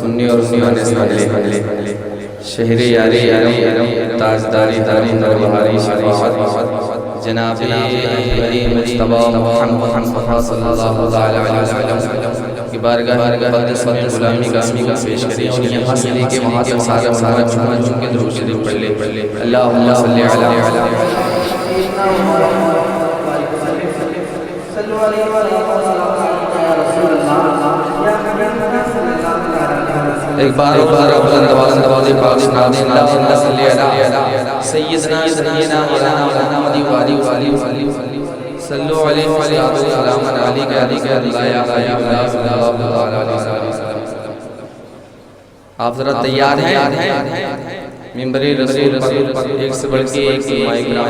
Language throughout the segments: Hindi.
सुन्नी और सुनाने साले शहर यारी यारम ताजदारी दारी नरबहारी शफाअत जनाब मुस्तफा मुहम्मद सल्लल्लाहु अलैहि वसल्लम की बारगाह मुक़द्दस में गुलामी का पेश करें और यहाँ से लेके वहाँ तक सारा जुम्मन के दुरूद शरीफ पढ़ ले। अल्लाहुम्मा सल्ली अला एक बार बुलंद आवाज़ पाक सुना दें। अल्लाहुम्मा सल्ली अला सय्यिदना सय्यिदना मुहम्मद व आलिहि सल्लु अलैहि व सल्लम अलैका या आप जरा तैयार हैं? मिंबरे रसूल पर एक से बढ़ के एक उलमाए किराम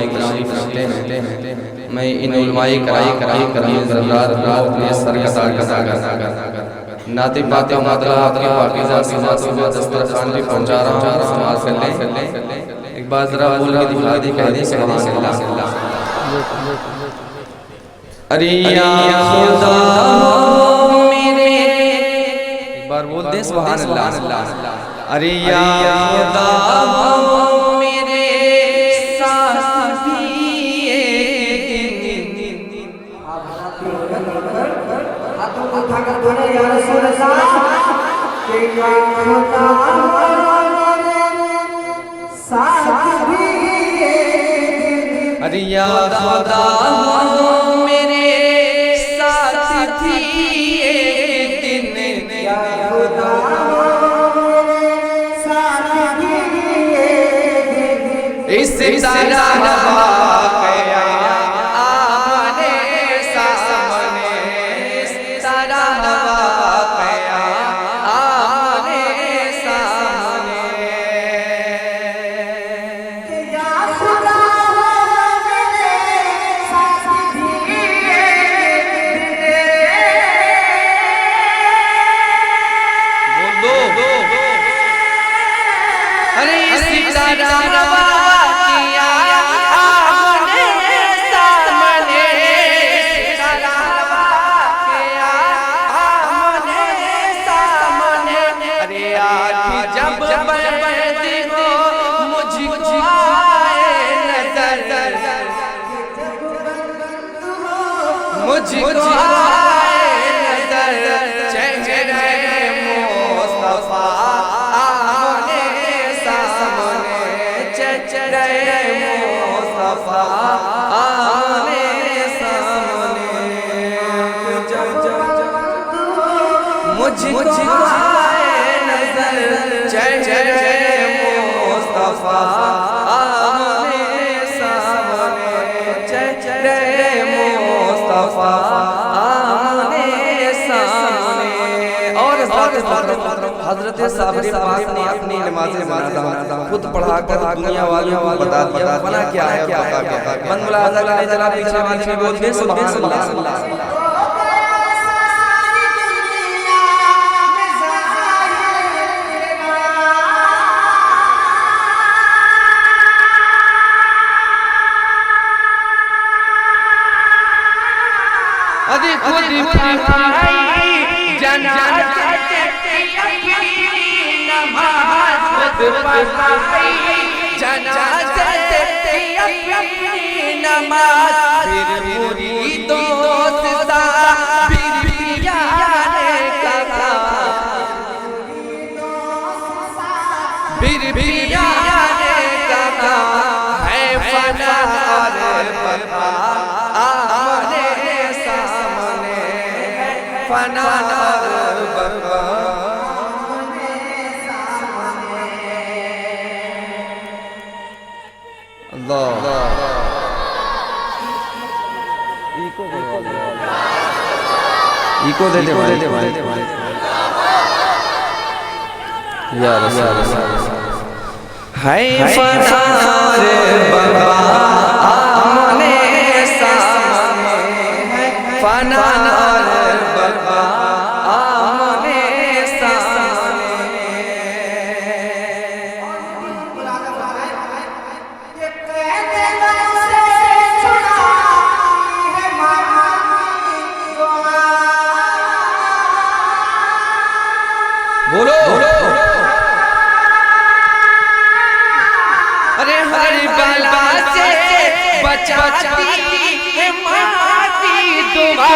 रखते हैं। मैं इन उलमाए किराम ज़रात को अपने सर का ताज करना नाते पाक मातला आपकी पाकीज़ा सिमातों में दस्तरखान पे पहुंचा रहा हूँ। समाज कर लें एक बार जरा बोल के दिखा दे, कह दें सुभान अल्लाह। अरे या खुदा मेरे, एक बार बोल दे सुभान अल्लाह। अरे या खुदा मेरे साथी या रसूल अल्लाह के या खुदा साथी, अरे या खुदा मेरे साथी एक दिन या खुदा साथी इस तरह मुझको आए नज़र चेहरे मुस्तफा आमने सामने, चेहरे मुस्तफा आमने सामने, मुझको आए नज़र चेहरे मुस्तफा आमने सामने, चेहरे मुस्तफा आमने सामने। और हज़रत साबरी पाक ने अपनी नमाज़ खुद पढ़ा कर दुनिया वालों को बता दिया बना क्या है, मन मुलाज़ा करने जरा पीछे वाले में बोल दे सुभान अल्लाह। इको दे दे भाई या रसूल हाय फना रे बाबा आमने सामने है, फना रे बाबा आमने सामने। बोलो अरे हर बला से बचाती है माँ की दुआ,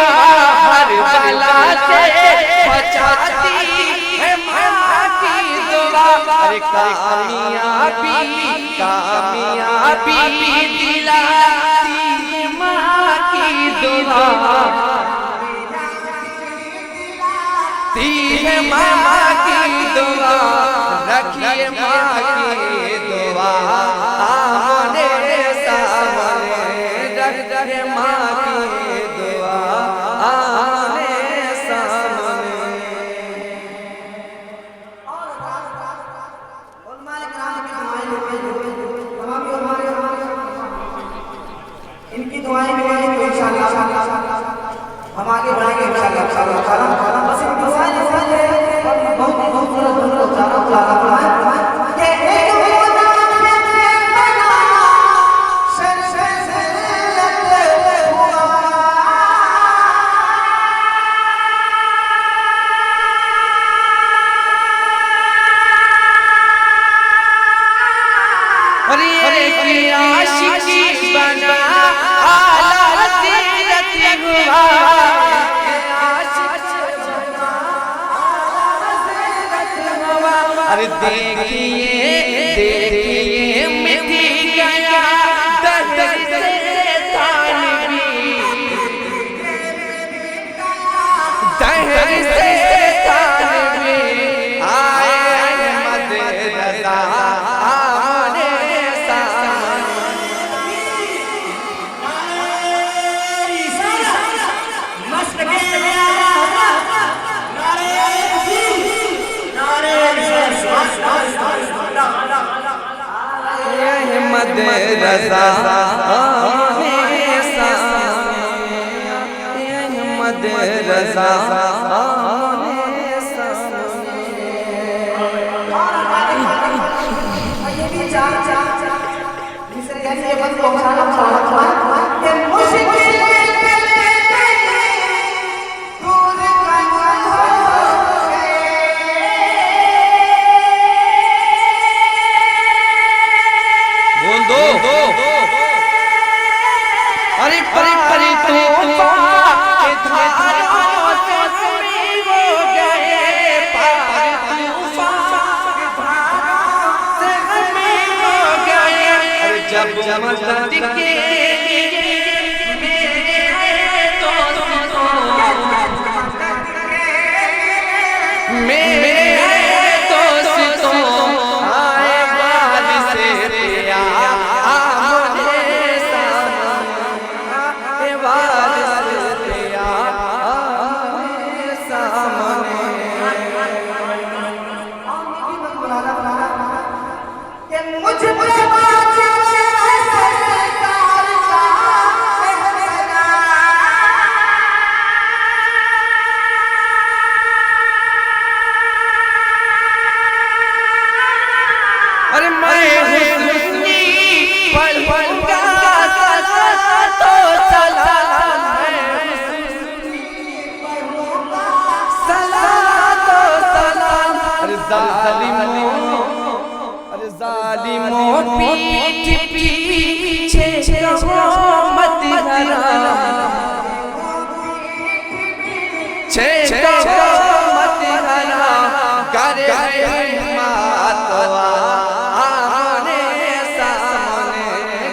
हर बला से बचाती है माँ की दुआ। अरे कामयाबी कामयाबी दिलाती है माँ की दुआ, दी है माँ की दुआ, रखिए माँ की दुआ आमने सामने, रखिए माँ की दुआ आमने सामने। इनकी दुआएं मिलेंगी इंशाअल्लाह, हम आगे बढ़ेंगे इंशाअल्लाह। बस इन दुआएं बहुत अरे देखिए देखिए मिटी गया दहर से तानवी, दहर से तानवी आए अहमद रज़ा आमने अहमद रज़ा आमने सामने, अहमद रज़ा आमने सामने। ये भी जिससे ये बंद हो कि मुश्किल अरे परी परी तूफान के धारों से समी हो गए, पार तूफान के धारों से समी हो गए। अरे जब मदद के मेरे दोस्तों आए बाल से पिया आमने सामने, बाल से पिया आमने सामने। अरे मैं हुस्नी पढ़ूंगा तो सलाम है, सलाम तो सलाम। अरे जालिमों पीठ पीछे मत धरा, मत धरा करे हिम्मतवा आमने सामने,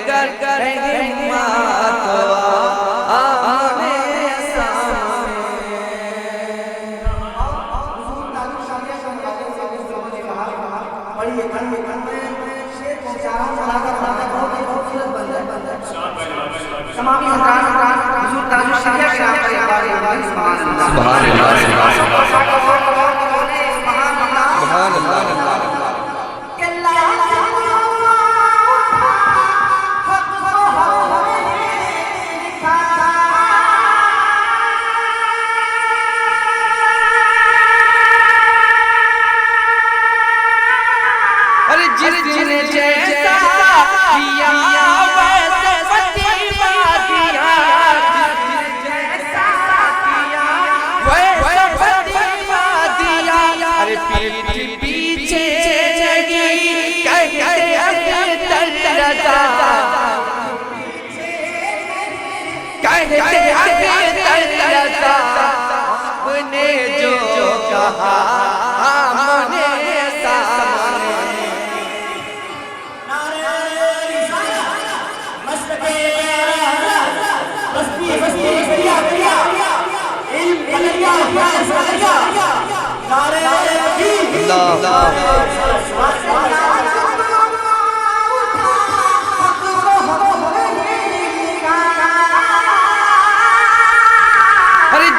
कर हिम्मतवा आमने सामने। तमाम हुजूर ताजुल शरिया के नाम पर एक बार सुभान अल्लाह, सुभान अल्लाह, सुभान अल्लाह। अरे जिसने जैसा किया वैसे वजीफा दिया, जिसने जैसा किया वैसे वजीफा दिया। अरे पीठ रजा कहते अभी रजा आपने जो कहा आमने सामने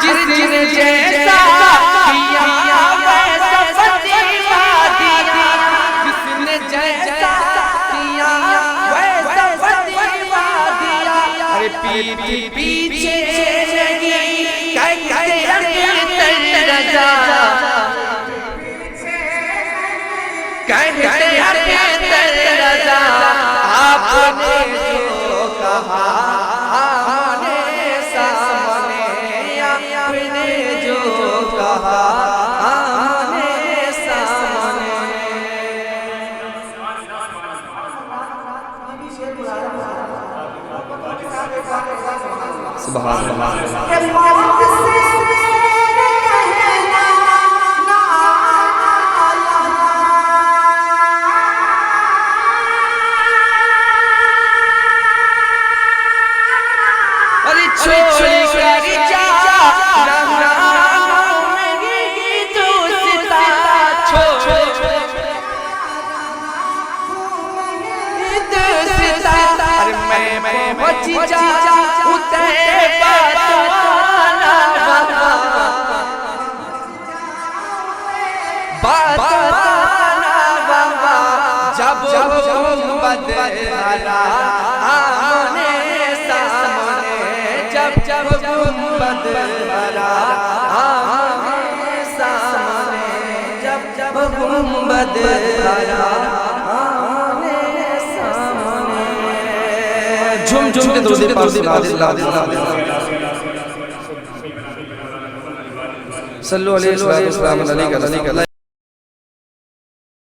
जिसने जैसा किया वैसा फतेवा दिया जिसने जैसा किया वैसा फतेवा दिया अरे पीठ पीछे नहीं कहते रजा कहते रजा आपने जो कहा हमने सामने आपने जो कहा हमने सामने सुभान अल्लाह जब बदला आमने सामने जब बदला आमने सामने जब बदला आमने सामने झुम झुम के दूसरे पास सल्लल्लाहु अलैहि वसल्लम